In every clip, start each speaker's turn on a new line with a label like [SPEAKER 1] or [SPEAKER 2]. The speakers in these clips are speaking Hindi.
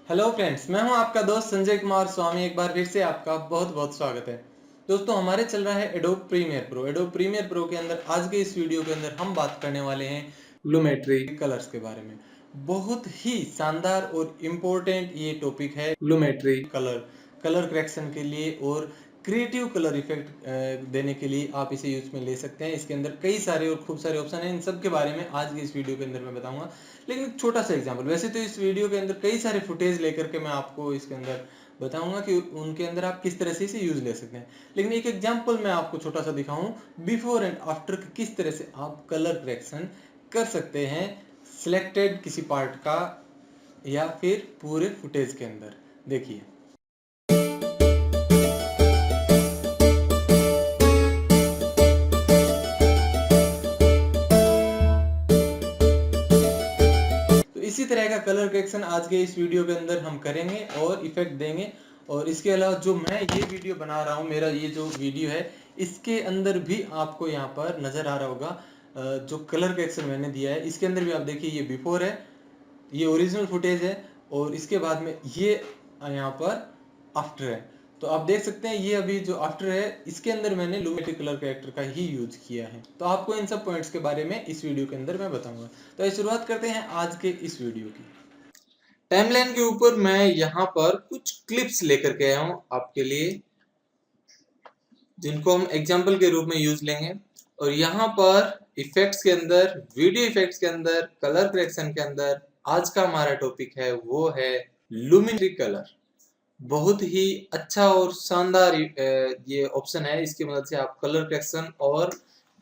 [SPEAKER 1] हेलो फ्रेंड्स, मैं हूं आपका दोस्त संजय कुमार स्वामी। एक बार फिर से आपका बहुत बहुत स्वागत है। दोस्तों, हमारे चल रहा है Adobe Premiere Pro. Adobe Premiere Pro के अंदर आज के इस वीडियो के अंदर हम बात करने वाले हैं लूमेट्री कलर्स के बारे में। बहुत ही शानदार और इम्पोर्टेंट ये टॉपिक है लूमेट्री कलर कलर करेक्शन के लिए और क्रिएटिव कलर इफेक्ट देने के लिए आप इसे यूज में ले सकते हैं। इसके अंदर कई सारे और खूब सारे ऑप्शन हैं। इन सब के बारे में आज की इस वीडियो के अंदर मैं बताऊंगा, लेकिन एक छोटा सा एग्जांपल। वैसे तो इस वीडियो के अंदर कई सारे फुटेज लेकर के मैं आपको इसके अंदर बताऊंगा कि उनके अंदर आप किस तरह से इसे यूज ले सकते हैं, लेकिन एक एग्जांपल मैं आपको छोटा सा दिखाऊं बिफोर एंड आफ्टर किस तरह से आप कलर करेक्शन कर सकते हैं सिलेक्टेड किसी पार्ट का या फिर पूरे फुटेज के अंदर। देखिए, तो इसी तरह का कलर करेक्शन आज के इस वीडियो के अंदर हम करेंगे और इफेक्ट देंगे। और इसके अलावा जो मैं ये वीडियो बना रहा हूँ, मेरा ये जो वीडियो है, इसके अंदर भी आपको यहाँ पर नजर आ रहा होगा जो कलर करेक्शन मैंने दिया है। इसके अंदर भी आप देखिए, ये बिफोर है, ये ओरिजिनल फुटेज है, और इसके बाद में ये यहाँ पर आफ्टर है। तो आप देख सकते हैं ये अभी जो आफ्टर है, इसके अंदर मैंने लूमेट्री कलर कैरेक्टर का ही यूज किया है। तो आपको इन सब पॉइंट्स के बारे में इस वीडियो के अंदर मैं बताऊंगा। तो शुरुआत करते हैं आज के इस वीडियो की। टाइमलाइन के ऊपर मैं यहाँ पर कुछ क्लिप्स लेकर के आया हूँ आपके लिए, जिनको हम एग्जाम्पल के रूप में यूज लेंगे। और यहाँ पर इफेक्ट्स के अंदर, वीडियो इफेक्ट्स के अंदर, कलर करेक्शन के अंदर आज का हमारा टॉपिक है वो है लुमिनरी कलर। बहुत ही अच्छा और शानदार ये ऑप्शन है। इसकी मदद से आप कलर करेक्शन और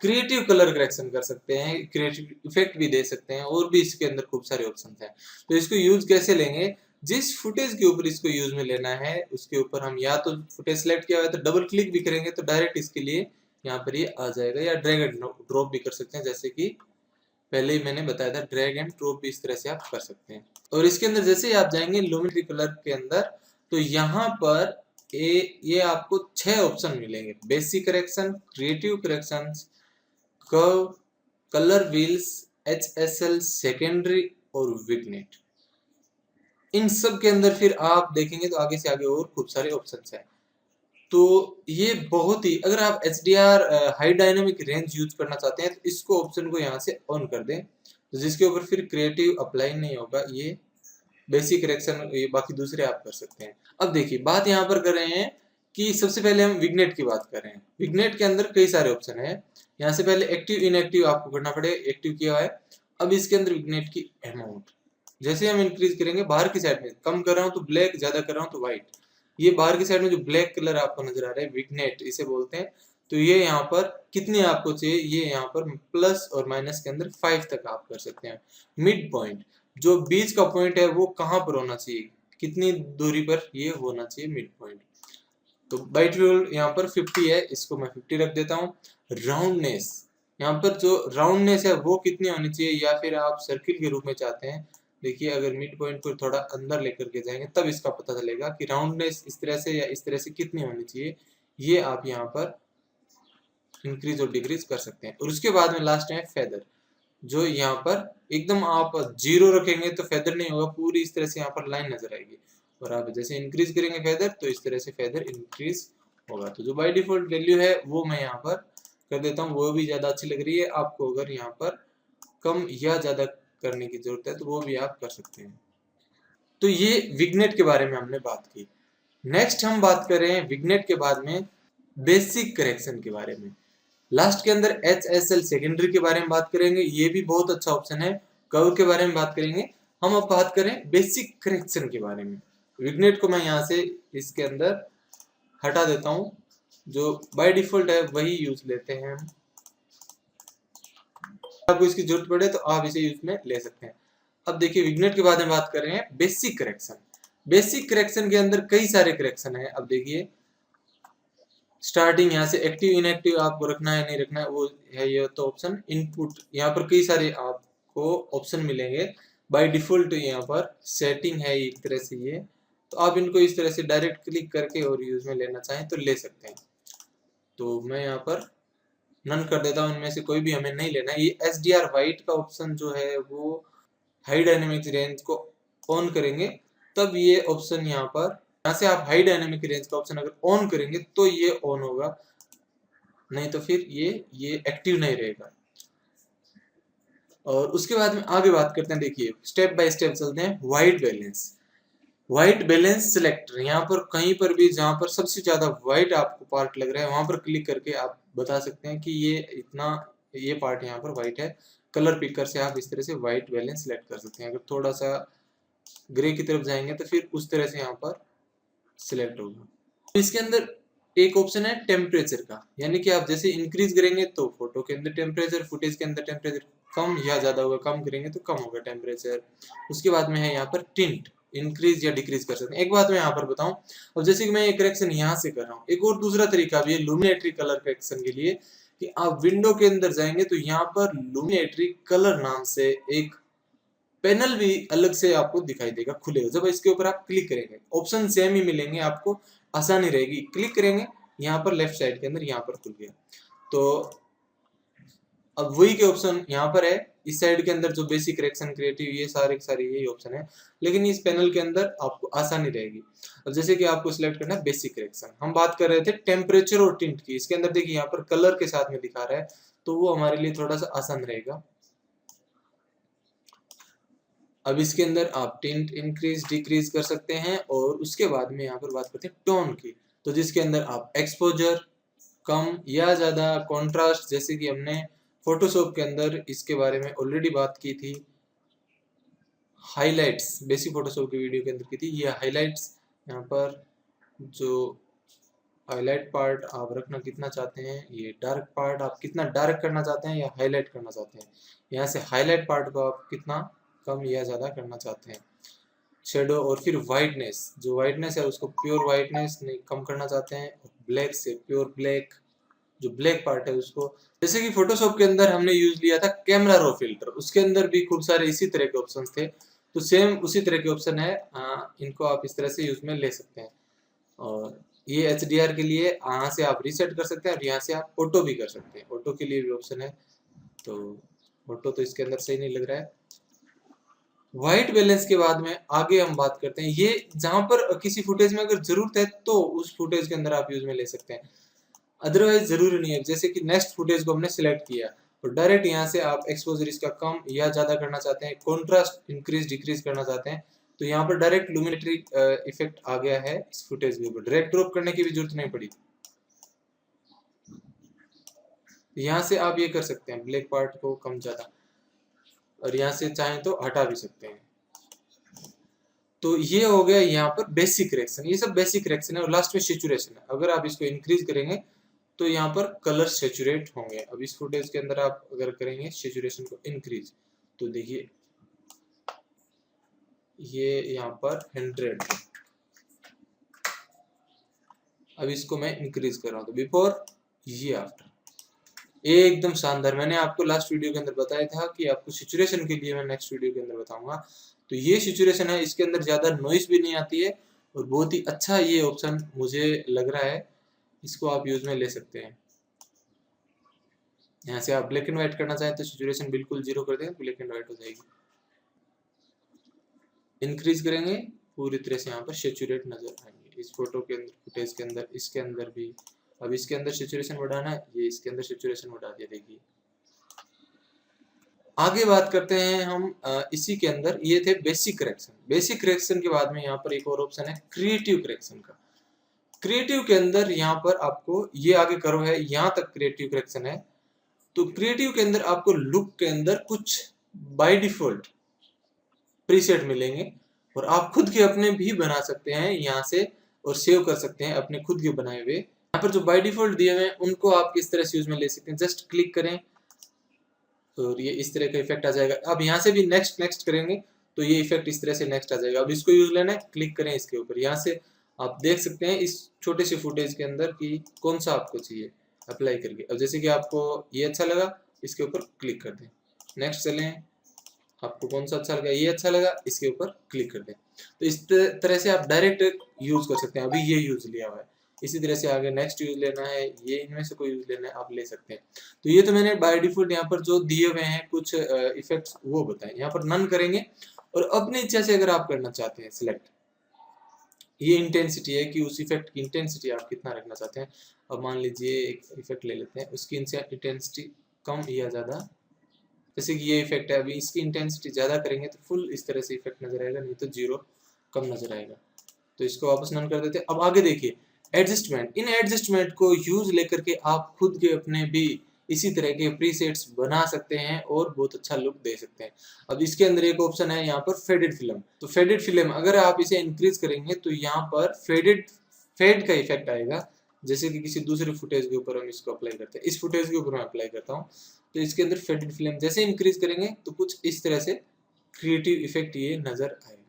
[SPEAKER 1] क्रिएटिव कलर करेक्शन कर सकते हैं, क्रिएटिव इफेक्ट भी दे सकते हैं, और भी इसके अंदर खूब सारे ऑप्शन हैं। तो इसको यूज कैसे लेंगे, जिस फुटेज के ऊपर इसको यूज में लेना है उसके ऊपर हम या तो फुटेज सेलेक्ट किया हुआ है तो डबल क्लिक भी करेंगे तो डायरेक्ट इसके लिए यहाँ पर ये आ जाएगा, या ड्रैग एंड ड्रॉप भी कर सकते हैं, जैसे कि पहले ही मैंने बताया था। ड्रैग एंड ड्रॉप भी इस तरह से आप कर सकते हैं। और इसके अंदर जैसे ही आप जाएंगे लुमिनरी कलर के अंदर, तो यहाँ पर ये आपको 6 ऑप्शन मिलेंगे: basic correction, creative correction, curve, colour wheels, HSL, secondary और विग्नेट। इन सब के अंदर फिर आप देखेंगे तो आगे से आगे और खूब सारे ऑप्शंस हैं। तो ये बहुत ही, अगर आप HDR high dynamic range use करना चाहते हैं तो इसको ऑप्शन को यहाँ से ऑन कर दें, तो जिसके ऊपर फिर क्रिएटिव अप्लाई नहीं होगा। ये बेसिक करेक्शन, ये बाकी दूसरे आप कर सकते हैं। अब देखिए, बात यहाँ पर कर रहे हैं कि सबसे पहले हम विग्नेट की बात कर रहे हैं। विग्नेट के अंदर कई सारे ऑप्शन है। यहाँ से पहले एक्टिव इनएक्टिव आपको करना पड़ेगा। एक्टिव किया हुआ है। अब इसके अंदर विग्नेट की अमाउंट जैसे हम इंक्रीज करेंगे, बाहर की साइड में कम कर रहा हूँ तो ब्लैक, ज्यादा कर रहा हूँ तो व्हाइट। ये बाहर की साइड में जो ब्लैक कलर आपको नजर आ रहा है, विग्नेट इसे बोलते हैं। तो ये यहाँ पर कितने आपको चाहिए, ये यहाँ पर प्लस और माइनस के अंदर 5 तक आप कर सकते हैं। मिड पॉइंट, जो बीच का पॉइंट है वो कहाँ पर होना चाहिए, कितनी दूरी पर ये होना चाहिए मिड पॉइंट। तो बाइट रूल यहाँ पर 50 है, इसको मैं 50 रख देता हूँ। राउंडनेस, यहाँ पर जो राउंडनेस है वो कितनी होनी चाहिए, या फिर आप सर्किल के रूप में चाहते हैं। देखिए, अगर मिड पॉइंट को थोड़ा अंदर लेकर के जाएंगे तब इसका पता चलेगा कि राउंडनेस इस तरह से या इस तरह से कितनी होनी चाहिए। ये आप यहाँ पर इंक्रीज और डिक्रीज कर सकते हैं। और उसके बाद में लास्ट है फेदर, जो यहाँ पर एकदम आप 0 रखेंगे तो फेदर नहीं होगा, पूरी इस तरह से यहाँ पर लाइन नजर आएगी। और आप जैसे इंक्रीज करेंगे फेदर तो इस तरह से फेदर इंक्रीज होगा। तो जो बाय डिफॉल्ट वैल्यू है वो मैं यहाँ पर कर देता हूँ, वो भी ज्यादा अच्छी लग रही है। आपको अगर यहाँ पर कम या ज्यादा करने की जरूरत है तो वो भी आप कर सकते हैं। तो ये विग्नेट के बारे में हमने बात की। नेक्स्ट हम बात कर रहे हैं विग्नेट के बाद में बेसिक करेक्शन के बारे में। लास्ट के अंदर HSL सेकेंडरी के बारे में बात करेंगे, ये भी बहुत अच्छा ऑप्शन है। कर्व के बारे में बात करेंगे। हम अब बात करें बेसिक करेक्शन के बारे में। विग्नेट को मैं यहाँ से इसके अंदर हटा देता हूँ, जो बाय डिफॉल्ट है वही यूज लेते हैं हम। आपको इसकी जरूरत पड़े तो आप इसे यूज में ले सकते हैं। अब देखिए, विग्नेट के बारे में बात कर रहे हैं बेसिक करेक्शन। बेसिक करेक्शन के अंदर कई सारे करेक्शन है। अब देखिए, स्टार्टिंग यहाँ से एक्टिव इनएक्टिव आपको रखना है नहीं रखना है वो है। ये तो ऑप्शन इनपुट, यहाँ पर कई सारे आपको ऑप्शन मिलेंगे। बाय डिफॉल्ट यहाँ पर सेटिंग है एक तरह से ये, तो आप इनको इस तरह से डायरेक्ट क्लिक करके और यूज में लेना चाहें तो ले सकते हैं। तो मैं यहाँ पर नन कर देता हूँ, इनमें से कोई भी हमें नहीं लेना है। ये HDR वाइट का ऑप्शन जो है वो हाई डायनेमिक्स रेंज को ऑन करेंगे तब ये ऑप्शन यहाँ पर, यहाँ से आप हाई डायनेमिक रेंज का ऑप्शन अगर ऑन करेंगे तो ये ऑन होगा, नहीं तो फिर ये एक्टिव नहीं रहेगा। और उसके बाद में आगे बात करते हैं, देखिए स्टेप बाय स्टेप चलते हैं। White balance, white balance selector, यहाँ पर कहीं पर भी जहाँ पर सबसे ज्यादा व्हाइट आपको पार्ट लग रहा है वहां पर क्लिक करके आप बता सकते हैं कि ये इतना, ये पार्ट यहाँ पर व्हाइट है। कलर पिकर से आप इस तरह से व्हाइट बैलेंस सिलेक्ट कर सकते हैं। अगर थोड़ा सा ग्रे की तरफ जाएंगे तो फिर उस तरह से यहाँ पर सिलेक्ट होगा। इसके अंदर एक ऑप्शन है टेम्परेचर का, यानी कि आप जैसे इंक्रीज करेंगे तो फोटो के अंदर टेम्परेचर, फुटेज के अंदर टेम्परेचर कम या ज्यादा होगा, कम करेंगे तो कम होगा टेम्परेचर। उसके बाद में है यहाँ पर टिंट, इंक्रीज या डिक्रीज कर सकते हैं। एक बात मैं यहाँ पर बताऊं, अब जैसे कि मैं एक करेक्शन यहाँ से कर रहा हूँ, एक और दूसरा तरीका भी है लुमिनेटरी कलर करेक्शन के लिए, कि आप विंडो के अंदर जाएंगे तो यहाँ पर लुमिनेटरी कलर नाम से एक पैनल भी अलग से आपको दिखाई देगा, खुलेगा। जब इसके ऊपर आप क्लिक करेंगे ऑप्शन सेम ही मिलेंगे आपको, आसानी रहेगी। क्लिक करेंगे यहाँ पर लेफ्ट साइड के अंदर, यहाँ पर खुल गया। तो अब वही के ऑप्शन यहाँ पर है, इस साइड के अंदर जो बेसिक करेक्शन, क्रिएटिव, ये सारे सारे यही ऑप्शन है, लेकिन इस पैनल के अंदर आपको आसानी रहेगी। अब जैसे कि आपको सिलेक्ट करना है बेसिक करेक्शन, हम बात कर रहे थे टेम्परेचर और टिंट की, इसके अंदर देखिए यहाँ पर कलर के साथ में दिखा रहा है, तो वो हमारे लिए थोड़ा सा आसान रहेगा। अब इसके अंदर आप टिंट इंक्रीज डिक्रीज कर सकते हैं। और उसके बाद में यहाँ पर बात करते हैं टोन की, तो जिसके अंदर आप एक्सपोजर कम या ज्यादा, कॉन्ट्रास्ट, जैसे कि हमने फोटोशॉप के अंदर इसके बारे में ऑलरेडी बात की थी, हाइलाइट्स बेसिक फोटोशॉप की वीडियो के अंदर की थी, ये हाइलाइट्स, यहाँ पर जो हाईलाइट पार्ट आप रखना कितना चाहते हैं, ये डार्क पार्ट आप कितना डार्क करना चाहते हैं या हाईलाइट करना चाहते हैं, यहाँ से हाईलाइट पार्ट को आप कितना कम या ज़्यादा करना चाहते हैं। शेडो, और फिर वाइटनेस, जो वाइटनेस है उसको प्योर वाइटनेस नहीं कम करना चाहते हैं, ब्लैक से प्योर ब्लैक, जो ब्लैक पार्ट है उसको, जैसे कि फोटोशॉप के अंदर हमने यूज लिया था कैमरा रो फिल्टर, उसके अंदर भी खूब सारे इसी तरह के ऑप्शन थे, तो सेम उसी तरह के ऑप्शन है, इनको आप इस तरह से यूज में ले सकते हैं। और ये HDR के लिए यहाँ से आप रीसेट कर सकते हैं, और यहाँ से आप ऑटो भी कर सकते हैं, ऑटो के लिए भी ऑप्शन है, तो ऑटो तो इसके अंदर सही नहीं लग रहा है। व्हाइट बैलेंस के बाद में आगे हम बात करते हैं, ये जहां पर किसी फुटेज में अगर जरूरत है तो उस फुटेज के अंदर आप यूज में ले सकते हैं, अदरवाइज जरूरी नहीं है। जैसे कि नेक्स्ट फुटेज को हमने सिलेक्ट किया और डायरेक्ट यहाँ से आप एक्सपोजर इसका कम या ज्यादा करना चाहते हैं, कॉन्ट्रास्ट इंक्रीज डिक्रीज करना चाहते हैं, तो यहाँ पर डायरेक्ट लुमिनेटरी इफेक्ट आ गया है इस फुटेज के ऊपर, डायरेक्ट ड्रॉप करने की भी जरूरत नहीं पड़ी। यहाँ से आप ये कर सकते हैं ब्लैक पार्ट को कम ज्यादा, और यहाँ से चाहें तो हटा भी सकते हैं। तो ये हो गया यहाँ पर बेसिक करेक्शन, ये सब बेसिक करेक्शन है। और लास्ट में सैचुरेशन है, अगर आप इसको इंक्रीज करेंगे तो यहाँ पर कलर सैचुरेट होंगे। अब इस फुटेज के अंदर आप अगर करेंगे सैचुरेशन को इंक्रीज, तो देखिए ये यहाँ पर 100, अब इसको मैं इंक्रीज कर रहा हूँ, तो बिफोर ये आफ्टर एकदम शानदार। मैंने आपको लास्ट वीडियो के अंदर बताया था कि आपको सिचुएशन के लिए मैं नेक्स्ट वीडियो के अंदर बताऊंगा, तो ये सिचुएशन है, इसके अंदर ज्यादा नॉइस भी नहीं आती है, और बहुत ही अच्छा ये ऑप्शन मुझे लग रहा है, इसको आप यूज में ले सकते हैं। यहाँ से आप ब्लैक एंड व्हाइट करना चाहें तो सिचुएशन बिल्कुल 0 कर दें, ब्लैक एंड व्हाइट हो जाएगी। इंक्रीज करेंगे पूरी तरह से यहाँ पर सैचुरेट नजर आएंगे इस फोटो के अंदर, फुटेज के अंदर, इसके अंदर भी। अब इसके अंदर सैचुरेशन बढ़ाना है, ये इसके अंदर सैचुरेशन बढ़ा दिया, देखिए। आगे बात करते हैं हम इसी के अंदर, ये थे बेसिक करेक्शन। बेसिक करेक्शन के बाद में यहाँ पर एक और ऑप्शन है क्रिएटिव करेक्शन का। क्रिएटिव के अंदर यहाँ पर आपको ये आगे करो है, यहाँ तक क्रिएटिव करेक्शन है। तो क्रिएटिव के अंदर आपको लुक के अंदर कुछ बाय डिफॉल्ट प्रीसेट मिलेंगे, और आप खुद के अपने भी बना सकते हैं यहाँ से, और सेव कर सकते हैं अपने खुद के बनाए हुए। यहाँ पर जो बाय डिफॉल्ट दिए हुए हैं उनको आप किस तरह से यूज में ले सकते हैं, जस्ट क्लिक करें और ये इस तरह का इफेक्ट आ जाएगा। अब यहाँ से भी नेक्स्ट नेक्स्ट करेंगे तो ये इफेक्ट इस तरह से नेक्स्ट आ जाएगा। अब इसको यूज लेना है, क्लिक करें इसके ऊपर, यहाँ से आप देख सकते हैं इस छोटे से फुटेज के अंदर कि कौन सा आपको चाहिए, अप्लाई करके। अब जैसे कि आपको ये अच्छा लगा, इसके ऊपर क्लिक कर दें, नेक्स्ट चलें, आपको कौन सा अच्छा लगा, ये अच्छा लगा, इसके ऊपर क्लिक कर दें। तो इस तरह से आप डायरेक्ट यूज कर सकते हैं। अभी ये यूज लिया हुआ है, इसी तरह से आगे नेक्स्ट यूज लेना है, ये इनमें से कोई यूज लेना है, आप ले सकते हैं। तो ये तो मैंने बाय डिफॉल्ट यहाँ पर जो दिए हुए हैं कुछ इफेक्ट्स वो बताएं, यहाँ पर नन करेंगे, और अपनी इच्छा से अगर आप करना चाहते हैं सिलेक्ट, ये इंटेंसिटी है कि उस इफेक्ट की इंटेंसिटी आप कितना रखना चाहते हैं। अब मान लीजिए एक इफेक्ट ले लेते हैं, उसकी इंटेंसिटी कम या ज़्यादा, जैसे कि ये इफेक्ट है, अभी इसकी इंटेंसिटी ज़्यादा करेंगे तो फुल इस तरह से इफेक्ट नजर आएगा, नहीं तो जीरो कम नजर आएगा। तो इसको वापस नन कर देते हैं। अब आगे देखिए एडजस्टमेंट, इन एडजस्टमेंट को यूज लेकर के आप खुद के अपने भी इसी तरह के प्रीसेट्स बना सकते हैं और बहुत अच्छा लुक दे सकते हैं। अब इसके अंदर एक ऑप्शन है यहाँ पर फेडेड फिल्म, तो फेडेड फिल्म अगर आप इसे इंक्रीज करेंगे तो यहाँ पर फेड का इफेक्ट आएगा, जैसे कि किसी दूसरे फुटेज के ऊपर हम इसको अप्लाई करते हैं। इस फुटेज के ऊपर मैं अप्लाई करता हूँ, तो इसके अंदर फेडेड फिल्म जैसे इंक्रीज करेंगे तो कुछ इस तरह से क्रिएटिव इफेक्ट ये नजर आएगा।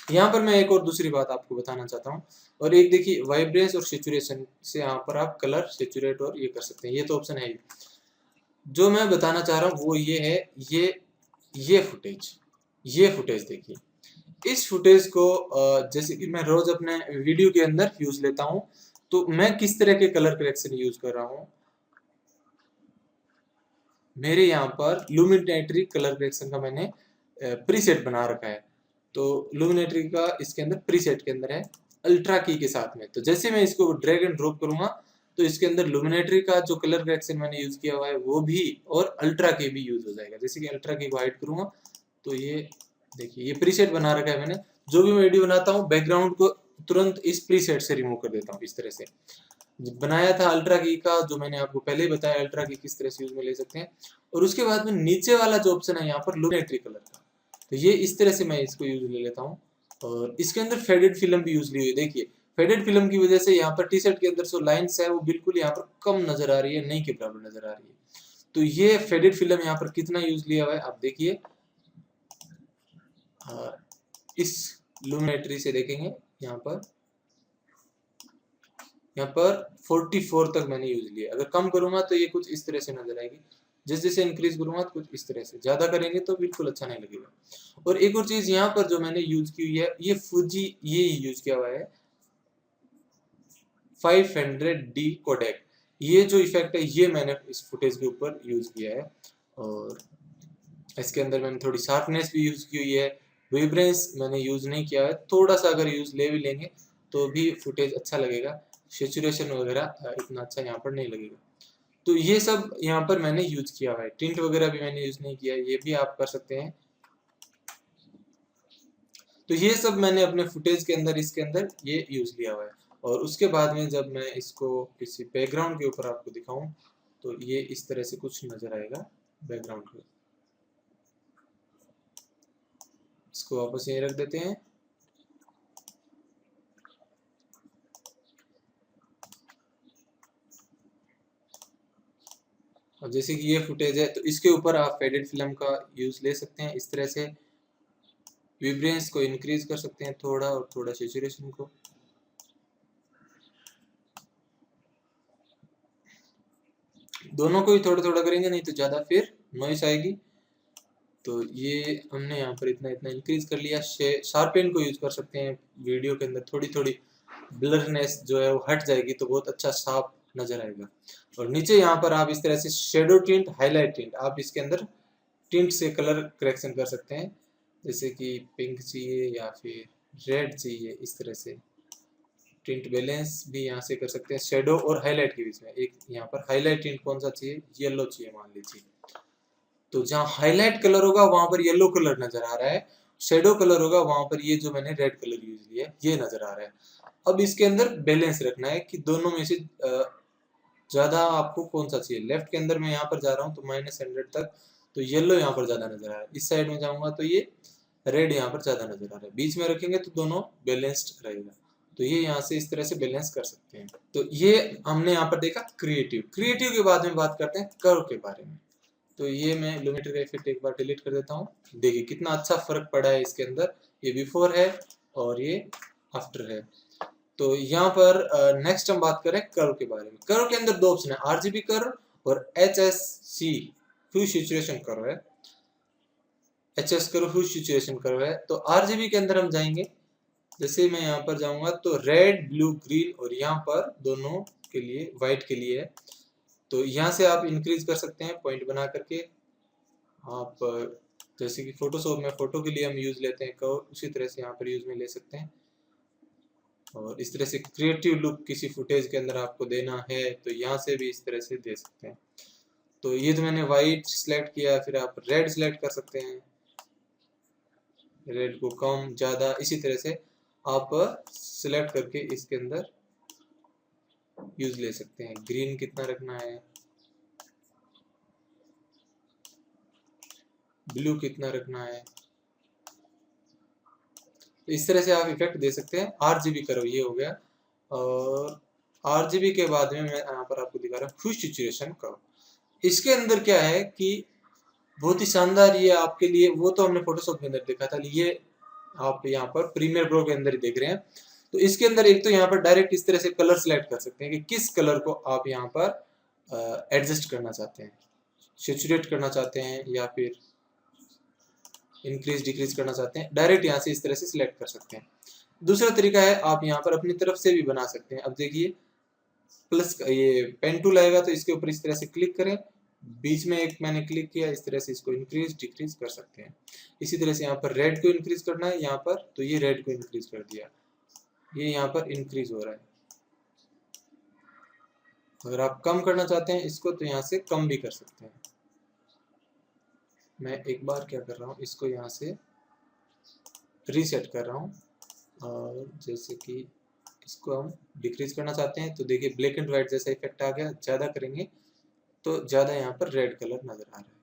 [SPEAKER 1] यहाँ पर मैं एक और दूसरी बात आपको बताना चाहता हूँ, और एक देखिए वाइब्रेंस और सेचुरेशन से यहाँ पर आप कलर सेचुरेट और ये कर सकते हैं, ये तो ऑप्शन है ही। जो मैं बताना चाह रहा हूँ वो ये है, ये फुटेज देखिए, इस फुटेज को जैसे कि मैं रोज अपने वीडियो के अंदर यूज लेता हूँ, तो मैं किस तरह के कलर करेक्शन यूज कर रहा हूँ। मेरे यहाँ पर लुमिनेटरी कलर करेक्शन का मैंने प्रीसेट बना रखा है, तो लुमिनेटरी का इसके अंदर प्रीसेट के अंदर है अल्ट्रा की के साथ में। तो जैसे मैं इसको ड्रैग एंड ड्रॉप करूंगा तो इसके अंदर लुमिनेटरी का जो कलर करेक्शन मैंने यूज किया हुआ है वो भी और अल्ट्रा की भी यूज हो जाएगा। जैसे कि अल्ट्रा की को हाइड करूंगा तो ये देखिए ये प्रीसेट बना रखा है मैंने। जो भी मैं वीडियो बनाता हूँ बैकग्राउंड को तुरंत इस प्रीसेट से रिमूव कर देता हूँ। इस तरह से बनाया था अल्ट्रा की का, जो मैंने आपको पहले ही बताया अल्ट्रा की किस तरह से यूज में ले सकते हैं। और उसके बाद में नीचे वाला जो ऑप्शन है यहाँ पर लुमिनेटरी कलर का, तो ये इस तरह से मैं इसको यूज ले लेता हूँ। और इसके अंदर फेडेड फिल्म भी यूज ली हुई, देखिए फेडेड फिल्म की वजह से यहाँ पर टी शर्ट के अंदर जो लाइंस है वो बिल्कुल यहाँ पर कम नजर आ रही है, नहीं के बराबर नजर आ रही है। तो ये फेडेड फिल्म यहाँ पर कितना यूज लिया हुआ है आप देखिए, इस लुमिनेटरी से देखेंगे यहाँ पर 44 तक मैंने यूज लिया। अगर कम करूंगा तो ये कुछ इस तरह से नजर आएगी, जैसे जैसे इंक्रीज करूंगा तो कुछ इस तरह से, ज्यादा करेंगे तो बिल्कुल अच्छा नहीं लगेगा। और एक और चीज यहाँ पर जो मैंने यूज की हुई है, ये फूजी ये यूज किया हुआ है 500D कोडेक, ये जो इफेक्ट है ये मैंने इस फुटेज के ऊपर यूज किया है। और इसके अंदर मैंने थोड़ी शार्पनेस भी यूज की हुई है, वाइब्रेंस मैंने यूज नहीं किया है, थोड़ा सा अगर यूज ले भी लेंगे तो भी फुटेज अच्छा लगेगा, सेचुरेशन वगैरह इतना अच्छा यहाँ पर नहीं लगेगा। तो ये सब यहाँ पर मैंने यूज किया हुआ है, टिंट वगैरह भी मैंने यूज नहीं किया, ये भी आप कर सकते हैं। तो ये सब मैंने अपने फुटेज के अंदर इसके अंदर ये यूज लिया हुआ है। और उसके बाद में जब मैं इसको किसी बैकग्राउंड के ऊपर आपको दिखाऊं तो ये इस तरह से कुछ नजर आएगा बैकग्राउंड के। इसको वापस यहीं रख देते हैं। और जैसे कि ये फुटेज है तो इसके ऊपर आप फेडेड फिल्म का यूज ले सकते हैं, इस तरह से वाइब्रेंस को इंक्रीज कर सकते हैं थोड़ा, और थोड़ा सैचुरेशन को। दोनों को ही थोड़ा थोड़ा करेंगे, नहीं तो ज्यादा फिर नॉइस आएगी। तो ये हमने यहाँ पर इतना इतना इंक्रीज कर लिया। शार्पेन को यूज कर सकते हैं वीडियो के अंदर, थोड़ी थोड़ी ब्लरनेस जो है वो हट जाएगी तो बहुत अच्छा शार्प नजर आएगा। और नीचे यहाँ पर आप इस तरह से शेडो टिंट, हाईलाइट टिंट, आप इसके अंदर टिंट से कलर करेक्शन कर सकते हैं, जैसे कि पिंक चाहिए या फिर रेड चाहिए, इस तरह से टिंट बैलेंस भी यहाँ से कर सकते हैं। शेडो और हाईलाइट के बीच में एक यहाँ पर हाईलाइट टिंट कौन सा चाहिए, येलो चाहिए मान लीजिए, तो जहाँ हाईलाइट कलर होगा वहां पर येलो कलर नजर आ रहा है, शेडो कलर होगा वहां पर ये जो मैंने रेड कलर यूज किया है ये नजर आ रहा है। अब इसके अंदर बैलेंस रखना है कि दोनों में से ज्यादा आपको कौन सा चाहिए। लेफ्ट के अंदर मैं यहाँ पर जा रहा हूँ तो -100 तक, तो येलो यहाँ पर ज्यादा नजर आ रहा है। इस साइड में जाऊंगा तो ये रेड यहाँ पर ज्यादा नजर आ रहा है। बीच में रखेंगे तो दोनों बैलेंस्ड रहेगा। तो ये यहाँ से इस तरह से बैलेंस कर सकते हैं। तो ये हमने यहाँ पर देखा क्रिएटिव। क्रिएटिव के बाद में बात करते हैं कर्व के बारे में। तो ये मैं लुमिनेटर का इफेक्ट एक बार डिलीट कर देता हूँ। देखिए कितना अच्छा फर्क पड़ा है इसके अंदर, ये बिफोर है और ये आफ्टर है। तो यहाँ पर नेक्स्ट हम बात करें कर्व के बारे में। कर्व के अंदर दो ऑप्शन है, आरजीबी कर्व और HSC ह्यू सैचुरेशन कर्व है। HS कर्व ह्यू सैचुरेशन कर्व है। तो आरजीबी के अंदर हम जाएंगे, जैसे मैं यहाँ पर जाऊंगा तो रेड, ब्लू, ग्रीन, और यहाँ पर दोनों के लिए व्हाइट के लिए है। तो यहाँ से आप इंक्रीज कर सकते हैं पॉइंट बना करके। आप जैसे कि फोटोशॉप में फोटो के लिए हम यूज लेते हैं कर्व, उसी तरह से यहाँ पर यूज में ले सकते हैं। और इस तरह से क्रिएटिव लुक किसी फुटेज के अंदर आपको देना है तो यहाँ से भी इस तरह से दे सकते हैं। तो ये तो मैंने वाइट सिलेक्ट किया, फिर आप रेड सिलेक्ट कर सकते हैं, रेड को कम ज़्यादा इसी तरह से आप सिलेक्ट करके इसके अंदर यूज ले सकते हैं। ग्रीन कितना रखना है, ब्लू कितना रखना है, तो इस तरह से आप इफेक्ट दे सकते हैं। आरजीबी करो, ये हो गया। और आरजीबी के बाद में मैं यहाँ पर आपको दिखा रहा हूँ ह्यू सैचुरेशन कर्व। इसके अंदर क्या है कि बहुत ही शानदार, ये आपके लिए, वो तो हमने फोटोशॉप के अंदर देखा था, ये आप यहाँ पर प्रीमियर प्रो के अंदर ही देख रहे हैं। तो इसके अंदर एक तो यहाँ पर डायरेक्ट इस तरह से कलर सिलेक्ट कर सकते हैं कि किस कलर को आप यहाँ पर एडजस्ट करना चाहते हैं, सैचुरेट करना चाहते हैं या फिर इंक्रीज डिक्रीज करना चाहते हैं, डायरेक्ट यहाँ से इस तरह से सिलेक्ट कर सकते हैं। दूसरा तरीका है आप यहाँ पर अपनी तरफ से भी बना सकते हैं। अब देखिए प्लस ये पेन टूल आएगा तो इसके ऊपर इस तरह से क्लिक करें, बीच में एक मैंने क्लिक किया, इस तरह से इसको इंक्रीज डिक्रीज कर सकते हैं। इसी तरह से यहाँ पर रेड को इंक्रीज करना है यहाँ पर, तो ये रेड को इंक्रीज कर दिया, ये यहाँ पर इंक्रीज हो रहा है। अगर आप कम करना चाहते हैं इसको तो यहाँ से कम भी कर सकते हैं। मैं एक बार क्या कर रहा हूँ, इसको यहाँ से रीसेट कर रहा हूँ, और जैसे कि इसको हम डिक्रीज करना चाहते हैं तो देखिए ब्लैक एंड व्हाइट जैसा इफेक्ट आ गया। ज़्यादा करेंगे तो ज़्यादा यहाँ पर रेड कलर नज़र आ रहा है।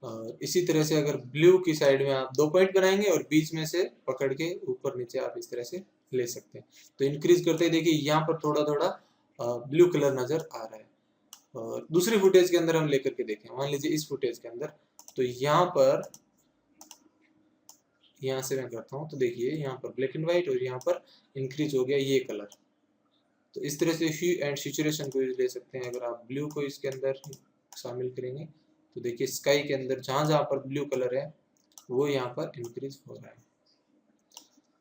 [SPEAKER 1] और इसी तरह से अगर ब्लू की साइड में आप 2 पॉइंट बनाएंगे और बीच में से पकड़ के ऊपर नीचे आप इस तरह से ले सकते हैं। तो इंक्रीज करते ही देखिए यहाँ पर थोड़ा थोड़ा ब्लू कलर नज़र आ रहा है। और दूसरी फुटेज के अंदर हम लेकर के देखें, मान लीजिए इस फुटेज के अंदर, तो यहाँ पर यहाँ से मैं करता हूँ तो देखिए यहाँ पर ब्लैक एंड व्हाइट और यहाँ पर इंक्रीज हो गया ये कलर। तो इस तरह से ह्यू एंड सैचुरेशन को ले सकते हैं। अगर आप ब्लू को इसके अंदर शामिल करेंगे तो देखिए स्काई के अंदर जहाँ जहाँ पर ब्लू कलर है वो यहाँ पर इंक्रीज हो रहा है।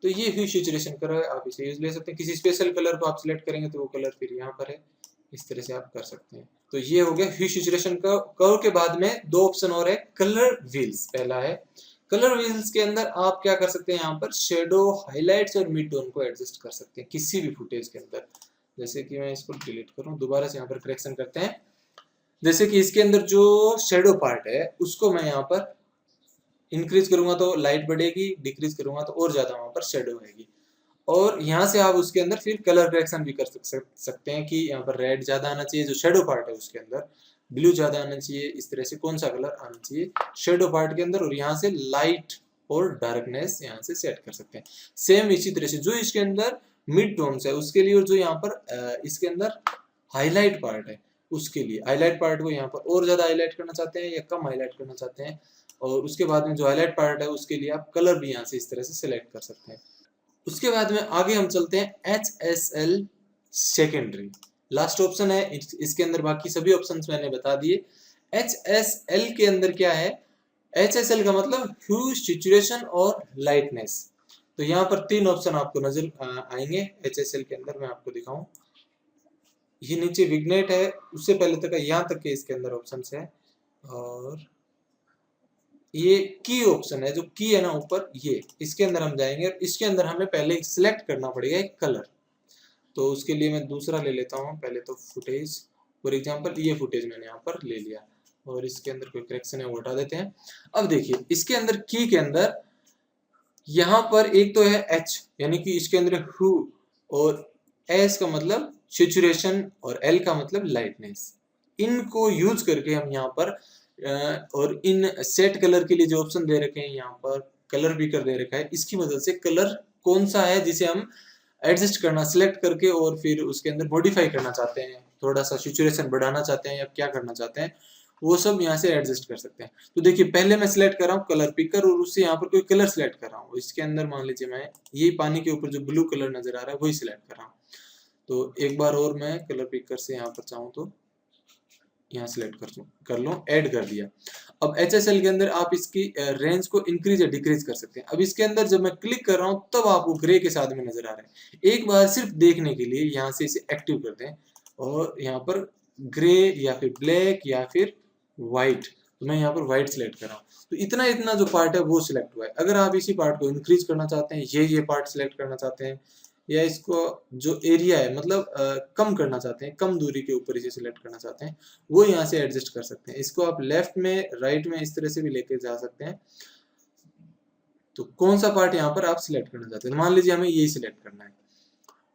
[SPEAKER 1] तो ये ह्यू सैचुरेशन कलर है, आप इसे यूज ले सकते हैं। किसी स्पेशल कलर को आप सिलेक्ट करेंगे तो वो कलर फिर यहाँ पर है, इस तरह से आप कर सकते हैं। तो ये हो गया ह्यू सैचुरेशन का। कर्व के बाद में 2 ऑप्शन और है, कलर व्हील्स। पहला है कलर व्हील्स के अंदर आप क्या कर सकते हैं, यहाँ पर शेडो, हाइलाइट्स और मिड टोन को एडजस्ट कर सकते हैं किसी भी फुटेज के अंदर। जैसे कि मैं इसको डिलीट करूँ, दोबारा से यहाँ पर करेक्शन करते हैं। जैसे कि इसके अंदर जो शेडो पार्ट है उसको मैं यहाँ पर इंक्रीज करूंगा तो लाइट बढ़ेगी, डिक्रीज करूंगा तो और ज्यादा वहां पर शेडो आएगी। और यहाँ से आप उसके अंदर फिर कलर करेक्शन भी कर सकते हैं कि यहाँ पर रेड ज्यादा आना चाहिए जो शेडो पार्ट है उसके अंदर, ब्लू ज्यादा आना चाहिए, इस तरह से कौन सा कलर आना चाहिए शेडो पार्ट के अंदर, और यहाँ से लाइट और डार्कनेस यहाँ से सेट कर सकते हैं। सेम इसी तरह से जो इसके अंदर मिड टोन्स है उसके लिए, और जो यहाँ पर इसके अंदर हाईलाइट पार्ट है उसके लिए, हाईलाइट पार्ट को यहाँ पर और ज्यादा हाईलाइट करना चाहते हैं या कम हाईलाइट करना चाहते हैं, और उसके बाद में जो हाईलाइट पार्ट है उसके लिए आप कलर भी यहाँ से इस तरह से सिलेक्ट कर सकते हैं। उसके बाद में आगे हम चलते हैं HSL सेकेंडरी, लास्ट ऑप्शन है इसके अंदर। बाकी सभी ऑप्शंस मैंने बता दिए। HSL के अंदर क्या है, HSL का मतलब ह्यू, सैचुरेशन और लाइटनेस। तो यहाँ पर 3 ऑप्शन आपको नजर आएंगे HSL के अंदर। मैं आपको दिखाऊं, ये नीचे विग्नेट है, उससे पहले तक यहाँ तक के इसके अंदर ऑप्शन है, और ये की ऑप्शन है, जो की है ना ऊपर, ये इसके अंदर हम जाएंगे और इसके अंदर हमें पहले सिलेक्ट करना पड़ेगा एक कलर। तो उसके लिए मैं दूसरा ले लेता हूँ। पहले तो फुटेज, फॉर एग्जांपल ये फुटेज मैंने यहाँ पर ले लिया, और इसके अंदर कोई करेक्शन है वो हटा देते हैं। अब देखिए इसके अंदर की के अंदर यहाँ पर एक तो है H, यानी कि इसके अंदर हु, और S का मतलब सैचुरेशन और L का मतलब लाइटनेस। इनको यूज करके हम यहाँ पर और इन सेट कलर के लिए जो ऑप्शन दे रखे हैं यहाँ पर कलर पिकर दे रखा है, इसकी मदद से कलर कौन सा है जिसे हम एडजस्ट करना, सिलेक्ट करके और फिर उसके अंदर मॉडिफाई करना चाहते हैं, थोड़ा सा सैचुरेशन बढ़ाना चाहते हैं या क्या करना चाहते हैं, वो सब यहाँ से एडजस्ट कर सकते हैं। तो देखिए पहले मैं सिलेक्ट कर रहा हूँ कलर पिकर, और उससे यहाँ पर कोई कलर सिलेक्ट कर रहा हूँ। इसके अंदर मान लीजिए मैं ये पानी के ऊपर जो ब्लू कलर नजर आ रहा है वही सिलेक्ट कर रहा हूँ। तो एक बार और मैं कलर पिकर से यहाँ पर चाहूँ तो यहाँ सिलेक्ट कर लो, ऐड कर दिया। अब HSL के अंदर आप इसकी रेंज को इंक्रीज या डिक्रीज कर सकते हैं। अब इसके अंदर जब मैं क्लिक कर रहा हूँ तब आपको ग्रे के साथ में नजर आ रहा है। एक बार सिर्फ देखने के लिए यहाँ से इसे एक्टिव कर दें, और यहाँ पर ग्रे या फिर ब्लैक या फिर व्हाइट, तो मैं यहाँ पर व्हाइट सिलेक्ट कर रहा हूँ। तो इतना इतना जो पार्ट है वो सिलेक्ट हुआ है। अगर आप इसी पार्ट को इंक्रीज करना चाहते हैं, ये पार्ट सिलेक्ट करना चाहते हैं, या इसको जो एरिया है मतलब कम करना चाहते हैं, कम दूरी के ऊपर इसे सिलेक्ट करना चाहते हैं, वो यहाँ से एडजस्ट कर सकते हैं। इसको आप लेफ्ट में राइट में इस तरह से भी लेके जा सकते हैं। तो कौन सा पार्ट यहाँ पर आप सिलेक्ट करना चाहते हैं, मान लीजिए हमें यही सिलेक्ट करना है।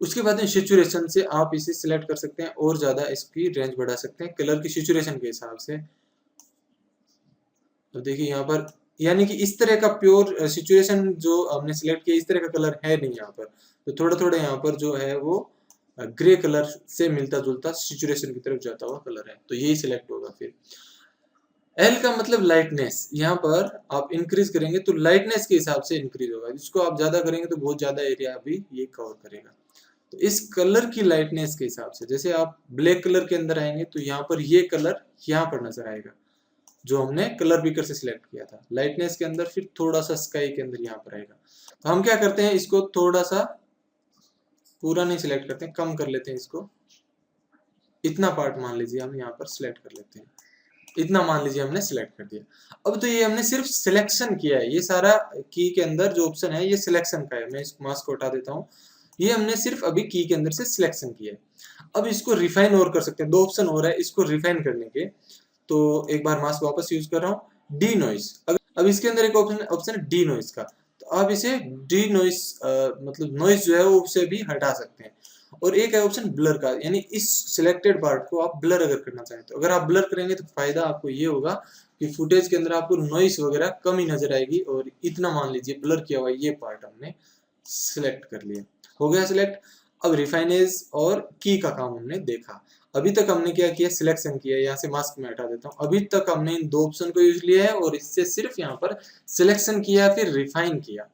[SPEAKER 1] उसके बाद में सिचुएशन से आप इसे सिलेक्ट कर सकते हैं और ज्यादा इसकी रेंज बढ़ा सकते हैं कलर की सिचुएशन के हिसाब से। तो देखिए यहाँ पर यानी कि इस तरह का प्योर सिचुएशन जो हमने सिलेक्ट किया इस तरह का कलर है नहीं यहाँ पर, तो थोड़ा थोड़ा यहाँ पर जो है वो ग्रे कलर से मिलता जुलता सिचुएशन की तरफ जाता हुआ कलर है, तो यही सिलेक्ट होगा। फिर एल का मतलब लाइटनेस, यहाँ पर आप इंक्रीज करेंगे तो लाइटनेस के हिसाब से इंक्रीज होगा, इसको आप ज्यादा करेंगे तो बहुत ज्यादा एरिया भी ये कवर करेगा। तो इस कलर की लाइटनेस के हिसाब से जैसे आप ब्लैक कलर के अंदर आएंगे तो यहाँ पर ये कलर यहाँ पर नजर आएगा जो हमने कलर पिकर से सिलेक्ट किया था। लाइटनेस के अंदर फिर थोड़ा सा स्काई के अंदर यहाँ पर आएगा। तो हम क्या करते हैं, इसको थोड़ा सा पूरा नहीं सिलेक्ट करते हैं, कम कर लेते हैं इसको। इतना पार्ट मान लीजिए हम यहाँ पर सिलेक्ट कर लेते हैं, इतना मान लीजिए हमने सिलेक्ट कर दिया। अब तो ये हमने सिर्फ सिलेक्शन किया है, ये सारा की के अंदर जो ऑप्शन है ये सिलेक्शन का है। मैं इस मास्क को हटा देता हूँ, ये हमने सिर्फ अभी की के अंदर से सिलेक्शन किया है। अब इसको रिफाइन और कर सकते हैं, दो ऑप्शन हो रहा है इसको रिफाइन करने के। तो एक बार मास्क वापस यूज कर रहा हूँ, डी नॉइस। अब इसके अंदर एक ऑप्शन है डी नॉइस का, तो आप इसे डी नॉइस मतलब नॉइस जो है वो उसे भी हटा सकते हैं। और एक है ऑप्शन ब्लर का, यानी इस सिलेक्टेड पार्ट को आप ब्लर अगर करना चाहें तो अगर आप ब्लर करेंगे तो फायदा आपको ये होगा कि फुटेज के अंदर आपको नॉइस वगैरह कम ही नजर आएगी। और इतना मान लीजिए ब्लर किया हुआ ये पार्ट हमने सिलेक्ट कर लिया, हो गया सिलेक्ट। अब रिफाइनेज और की का काम हमने देखा। अभी तक हमने क्या किया, सिलेक्शन किया। यहाँ से मास्क में हटा देता हूँ। अभी तक हमने इन दो ऑप्शन को यूज लिया है और इससे सिर्फ यहाँ पर सिलेक्शन किया फिर रिफाइन किया।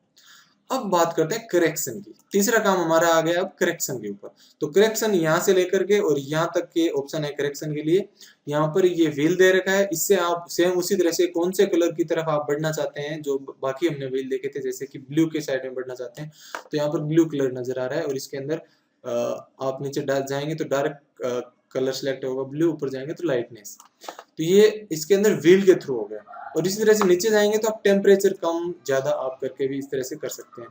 [SPEAKER 1] अब बात करते हैं करेक्शन की। तीसरा काम हमारा आ गया अब करेक्शन के ऊपर। तो करेक्शन यहाँ से लेकर के और यहाँ तक के ऑप्शन है करेक्शन के लिए। यहाँ पर ये व्हील दे रखा है, इससे आप सेम उसी तरह से कौन से कलर की तरफ आप बढ़ना चाहते हैं जो बाकी हमने व्हील देखे थे, जैसे कि ब्लू के साइड में बढ़ना चाहते हैं तो यहाँ पर ब्लू कलर नजर आ रहा है। और इसके अंदर आप नीचे जाएंगे तो डार्क कलर सेलेक्ट होगा ब्लू, ऊपर जाएंगे तो लाइटनेस। तो ये इसके अंदर व्हील के थ्रू हो गया। और इसी तरह से नीचे जाएंगे तो आप टेम्परेचर कम ज्यादा आप करके भी इस तरह से कर सकते हैं।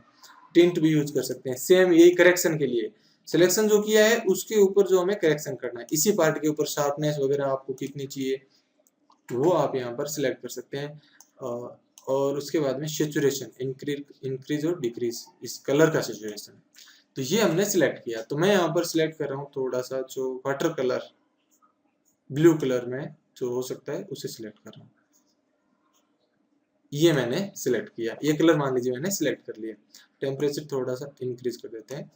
[SPEAKER 1] टिंट भी यूज कर सकते हैं। सेम यही करेक्शन के लिए सिलेक्शन जो किया है उसके ऊपर जो हमें करेक्शन करना है, इसी पार्ट के ऊपर शार्पनेस वगैरह आपको कितनी चाहिए वो आप यहाँ पर सिलेक्ट कर सकते हैं। और उसके बाद में सेचुरेशन इंक्रीज और डिक्रीज इस कलर का सेचुरेशन, तो ये हमने सिलेक्ट किया। तो मैं यहाँ पर सिलेक्ट कर रहा हूँ थोड़ा सा जो वाटर कलर ब्लू कलर में जो हो सकता है उसे सिलेक्ट कर रहा हूँ। ये मैंने सिलेक्ट किया, ये कलर मान लीजिए मैंने सिलेक्ट कर लिया। टेम्परेचर थोड़ा सा इंक्रीज कर देते हैं।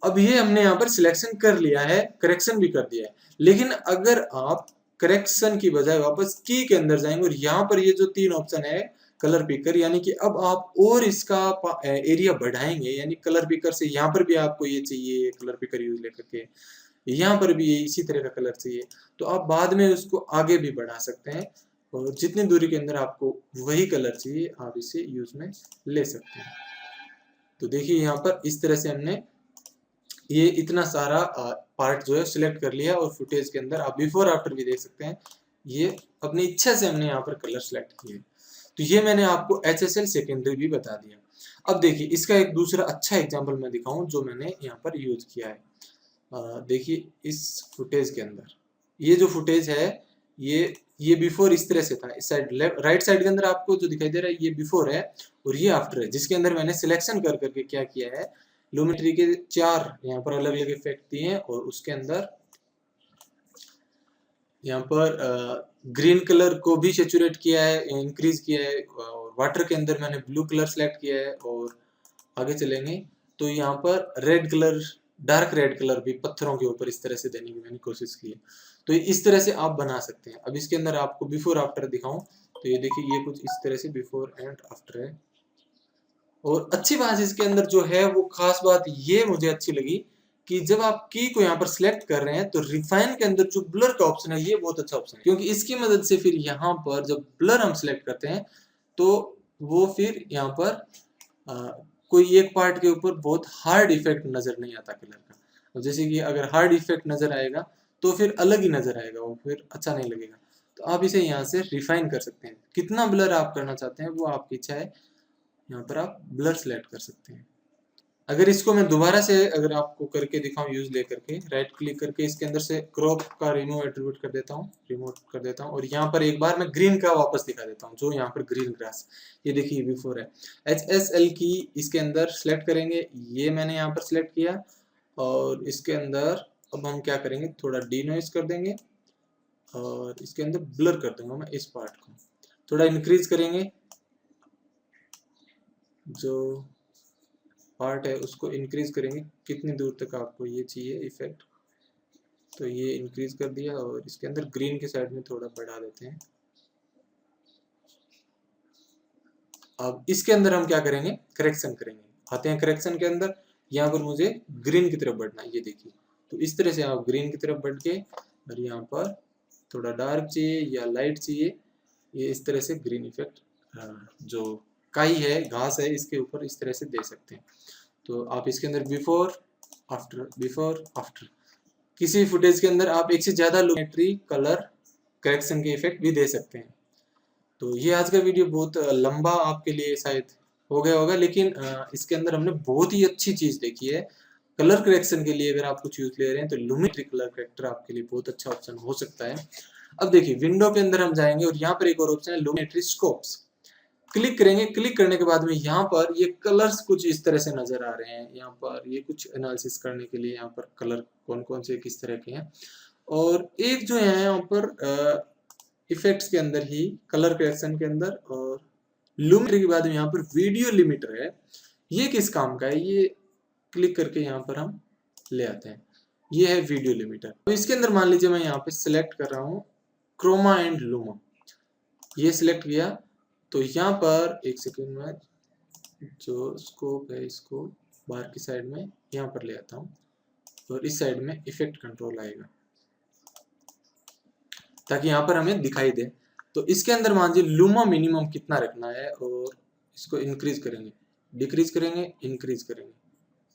[SPEAKER 1] अब ये हमने यहाँ पर सिलेक्शन कर लिया है, करेक्शन भी कर दिया है। लेकिन अगर आप करेक्शन की बजाय वापस की के अंदर जाएंगे और यहाँ पर ये जो तीन ऑप्शन है कलर पिकर, यानी कि अब आप और इसका एरिया बढ़ाएंगे, यानी कलर पिकर से यहाँ पर भी आपको ये चाहिए कलर पिकर यूज लेकर के, यहाँ पर भी इसी तरह का कलर चाहिए, तो आप बाद में उसको आगे भी बढ़ा सकते हैं। और जितनी दूरी के अंदर आपको वही कलर चाहिए आप इसे यूज में ले सकते हैं। तो देखिए यहाँ पर इस तरह से हमने ये इतना सारा पार्ट जो है सिलेक्ट कर लिया। और फुटेज के अंदर आप बिफोर आफ्टर भी देख सकते हैं, ये अपनी इच्छा से हमने यहाँ पर कलर सेलेक्ट किए। तो ये मैंने आपको HSL सेकेंडरी भी बता दिया। अब देखिए इसका एक दूसरा अच्छा एग्जांपल मैं दिखाऊं जो मैंने यहाँ पर यूज किया है। देखिए इस फुटेज के अंदर ये जो फुटेज है ये बिफोर इस तरह से था। इस साइड राइट साइड के अंदर आपको जो दिखाई दे रहा है ये बिफोर है और ये आफ्टर है, जिसके अंदर मैंने सिलेक्शन कर करके क्या किया है, लुमिट्री के 4 यहाँ पर अलग अलग इफेक्ट दिए हैं। और उसके अंदर यहाँ पर ग्रीन कलर को भी सेचुरेट किया है, इंक्रीज किया है। और वाटर के अंदर मैंने ब्लू कलर सेलेक्ट किया है। और आगे चलेंगे तो यहाँ पर red colour, dark red colour भी पत्थरों के ऊपर इस तरह से देने की मैंने कोशिश की है। तो इस तरह से आप बना सकते हैं। अब इसके अंदर आपको बिफोर आफ्टर दिखाऊं तो ये देखिए ये कुछ इस तरह से बिफोर एंड आफ्टर है। और अच्छी बात इसके अंदर जो है वो खास बात ये मुझे अच्छी लगी कि जब आप की को यहाँ पर सिलेक्ट कर रहे हैं तो रिफाइन के अंदर जो ब्लर का ऑप्शन है ये बहुत अच्छा ऑप्शन है, क्योंकि इसकी मदद से फिर यहाँ पर जब ब्लर हम सिलेक्ट करते हैं तो वो फिर यहाँ पर कोई एक पार्ट के ऊपर बहुत हार्ड इफेक्ट नजर नहीं आता कलर का। जैसे कि अगर हार्ड इफेक्ट नजर आएगा तो फिर अलग ही नजर आएगा, वो फिर अच्छा नहीं लगेगा। तो आप इसे यहाँ से रिफाइन कर सकते हैं, कितना ब्लर आप करना चाहते हैं वो आपकी इच्छा है। यहाँ पर आप ब्लर सेलेक्ट कर सकते हैं। अगर इसको मैं दोबारा से अगर आपको करके दिखाऊं यूज लेकर के, राइट क्लिक करके इसके अंदर से क्रॉप का रिमूव एट्रीब्यूट कर देता हूँ, रिमूव कर देता हूँ, और यहाँ पर एक बार मैं ग्रीन का वापस दिखा देता हूँ, जो यहाँ पर ग्रीन ग्रास, ये देखिए बिफोर है। HSL की इसके अंदर सेलेक्ट करेंगे, ये मैंने यहाँ पर सिलेक्ट किया, और इसके अंदर अब हम क्या करेंगे, थोड़ा डीनोइस कर देंगे, और इसके अंदर ब्लर कर दूंगा मैं इस पार्ट को, थोड़ा इंक्रीज करेंगे, जो पार्ट है उसको इंक्रीज करेंगे, कितनी दूर तक आपको ये चाहिए इफेक्ट, तो ये इंक्रीज कर दिया, और इसके अंदर ग्रीन के साइड में थोड़ा बढ़ा देते हैं। अब इसके अंदर हम क्या करेंगे, करेक्शन करेंगे, आते हैं करेक्शन के अंदर, यहाँ पर मुझे ग्रीन की तरफ बढ़ना है, ये देखिए, तो इस तरह से आप ग्रीन की तरफ बढ़ के, और यहाँ पर थोड़ा डार्क चाहिए या लाइट चाहिए, ये इस तरह से ग्रीन इफेक्ट जो काई है, घास है, इसके ऊपर इस तरह से दे सकते हैं। तो आप इसके अंदर बिफोर आफ्टर किसी फुटेज के अंदर आप एक से ज्यादा लुमिनेटरी कलर करेक्शन के इफेक्ट भी दे सकते हैं। तो ये आज का वीडियो बहुत लंबा आपके लिए शायद हो गया होगा, लेकिन इसके अंदर हमने बहुत ही अच्छी चीज देखी है। कलर करेक्शन के लिए अगर आप कुछ यूज ले रहे हैं तो लुमिनेटरी कलर करेक्टर आपके लिए बहुत अच्छा ऑप्शन हो सकता है। अब देखिए विंडो के अंदर हम जाएंगे, और यहाँ पर एक और ऑप्शन है लुमिनेटरी स्कोप्स, क्लिक करेंगे, क्लिक करने के बाद में यहाँ पर ये कलर्स कुछ इस तरह से नजर आ रहे हैं, यहाँ पर ये कुछ एनालिसिस करने के लिए यहाँ पर कलर कौन कौन से किस तरह के हैं, और एक जो है यहाँ पर इफेक्ट्स के अंदर ही कलर करेक्शन के अंदर, और लुमिनेटरी के बाद में यहाँ पर वीडियो लिमिटर है, ये किस काम का है, ये क्लिक करके यहाँ पर हम ले आते हैं, ये है वीडियो लिमिटर। तो इसके अंदर मान लीजिए मैं यहाँ पे सिलेक्ट कर रहा हूँ क्रोमा एंड लूमा, ये सिलेक्ट किया, तो यहाँ पर एक सेकेंड में जो स्कोप है इसको बाहर की साइड में यहाँ पर ले आता हूँ, और इस साइड में इफेक्ट कंट्रोल आएगा ताकि यहाँ पर हमें दिखाई दे। तो इसके अंदर मान लीजिए लूमा मिनिमम कितना रखना है, और इसको इंक्रीज करेंगे, डिक्रीज करेंगे, इंक्रीज करेंगे,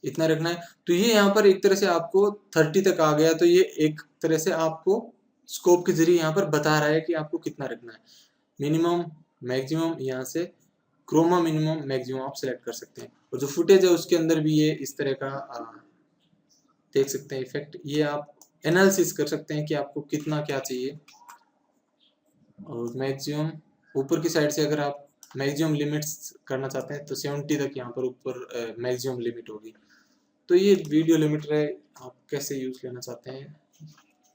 [SPEAKER 1] इतना रखना है। तो ये यहाँ पर एक तरह से आपको 30 तक आ गया, तो ये एक तरह से आपको स्कोप के जरिए यहाँ पर बता रहा है कि आपको कितना रखना है, मिनिमम मैक्सिमम, यहाँ से क्रोमा मिनिमम मैक्सिमम आप सेलेक्ट कर सकते हैं। और जो फुटेज है उसके अंदर भी ये इस तरह का देख सकते हैं इफेक्ट, ये आप एनालिसिस कर सकते हैं कि आपको कितना क्या चाहिए। और मैक्सिमम ऊपर की साइड से अगर आप मैक्सिमम लिमिट्स करना चाहते हैं तो 70 तक यहाँ पर ऊपर मैक्सिमम लिमिट होगी। तो ये वीडियो लिमिटर है, आप कैसे यूज लेना चाहते हैं।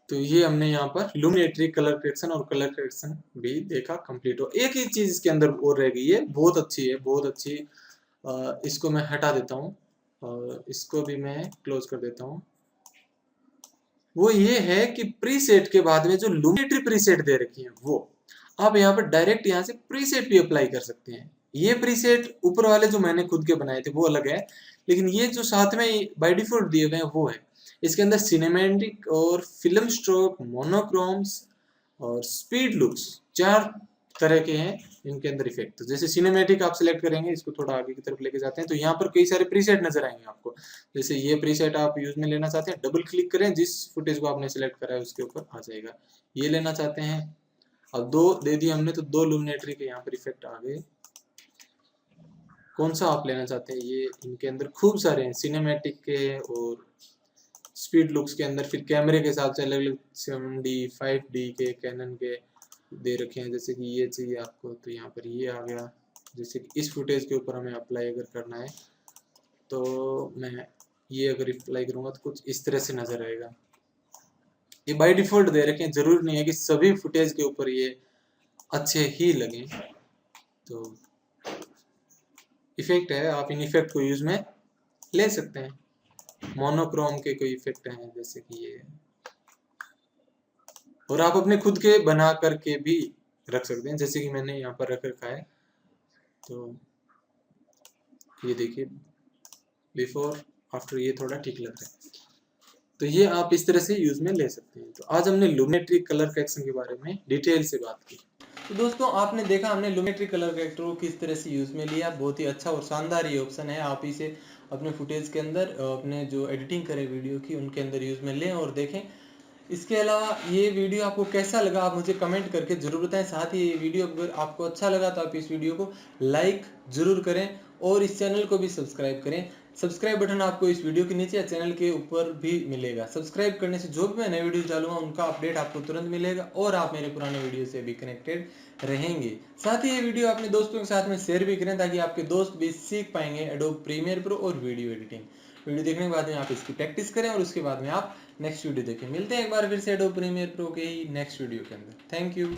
[SPEAKER 1] तो ये हमने यहाँ पर लुमिनेटरी कलर करेक्शन और कलर करेक्शन भी देखा कंप्लीट हो। एक ही चीज इसके अंदर और रह गई है, बहुत अच्छी है, बहुत अच्छी, इसको मैं हटा देता हूँ और इसको भी मैं क्लोज कर देता हूँ। वो ये है कि प्रीसेट के बाद में जो लुमिनेटरी प्रीसेट दे रखी है वो आप यहाँ पर डायरेक्ट यहाँ से प्रीसेट भी अप्लाई कर सकते हैं। ये प्रीसेट ऊपर वाले जो मैंने खुद के बनाए थे वो अलग है, लेकिन ये जो साथ में बाय डिफॉल्ट दिए हुए हैं वो है। इसके अंदर सिनेमैटिक और फिल्म स्ट्रोक, मोनोक्रोम्स और स्पीड लुक्स, 4 तरह के हैं इनके अंदर इफेक्ट। तो जैसे सिनेमैटिक आप सिलेक्ट करेंगे, इसको थोड़ा आगे की तरफ लेके जाते हैं, तो यहाँ पर कई सारे प्रीसेट नजर आएंगे आपको। जैसे ये प्रीसेट आप यूज में लेना चाहते हैं, डबल क्लिक करें, जिस फुटेज को आपने सिलेक्ट करा है उसके ऊपर आ जाएगा। ये लेना चाहते हैं, अब 2 दे दिए हमने, तो 2 लुमिनेटरी के यहाँ पर इफेक्ट आ गए। कौन सा आप लेना चाहते हैं, ये इनके अंदर खूब सारे हैं, सिनेमैटिक के और स्पीड लुक्स के अंदर, फिर कैमरे के हिसाब से अलग अलग 7D 5D के कैनन के दे रखे हैं। जैसे कि ये चाहिए आपको तो यहाँ पर ये आ गया। जैसे कि इस फुटेज के ऊपर हमें अप्लाई अगर करना है तो मैं ये अगर अप्लाई करूँगा तो कुछ इस तरह से नजर आएगा। ये बाय डिफॉल्ट दे रखे हैं, जरूरी नहीं है कि सभी फुटेज के ऊपर ये अच्छे ही लगे। तो इफेक्ट है, आप इन इफेक्ट को यूज में ले सकते हैं। मोनोक्रोम के कोई इफेक्ट हैं जैसे कि ये, और आप अपने खुद के बना करके भी रख सकते हैं, जैसे कि मैंने यहाँ पर रख रखा है। तो ये देखिए बिफोर आफ्टर, ये थोड़ा ठीक लग रहा है। तो ये आप इस तरह से यूज में ले सकते हैं। तो आज हमने लुमिनेटरी कलर करेक्शन के बारे में डिटेल से बात की। तो दोस्तों आपने देखा हमने लुमिनेटरी कलर करेक्टर को किस तरह से यूज में लिया। बहुत ही अच्छा और शानदार ये ऑप्शन है, आप इसे अपने फुटेज के अंदर, अपने जो एडिटिंग करें वीडियो की उनके अंदर यूज में लें और देखें। इसके अलावा ये वीडियो आपको कैसा लगा आप मुझे कमेंट करके जरूर बताएं। साथ ही ये वीडियो अगर आपको अच्छा लगा तो आप इस वीडियो को लाइक जरूर करें और इस चैनल को भी सब्सक्राइब करें, सब्सक्राइब बटन आपको इस वीडियो के नीचे या चैनल के ऊपर भी मिलेगा। सब्सक्राइब करने से जो भी मैं नए वीडियो डालूंगा उनका अपडेट आपको तुरंत मिलेगा और आप मेरे पुराने वीडियो से भी कनेक्टेड रहेंगे। साथ ही ये वीडियो अपने दोस्तों के साथ में शेयर भी करें ताकि आपके दोस्त भी सीख पाएंगे एडोब प्रीमियर प्रो और वीडियो एडिटिंग। वीडियो देखने के बाद में आप इसकी प्रैक्टिस करें और उसके बाद में आप नेक्स्ट वीडियो देखें। मिलते हैं एक बार फिर से एडोब प्रीमियर प्रो के ही नेक्स्ट वीडियो के अंदर। Thank you.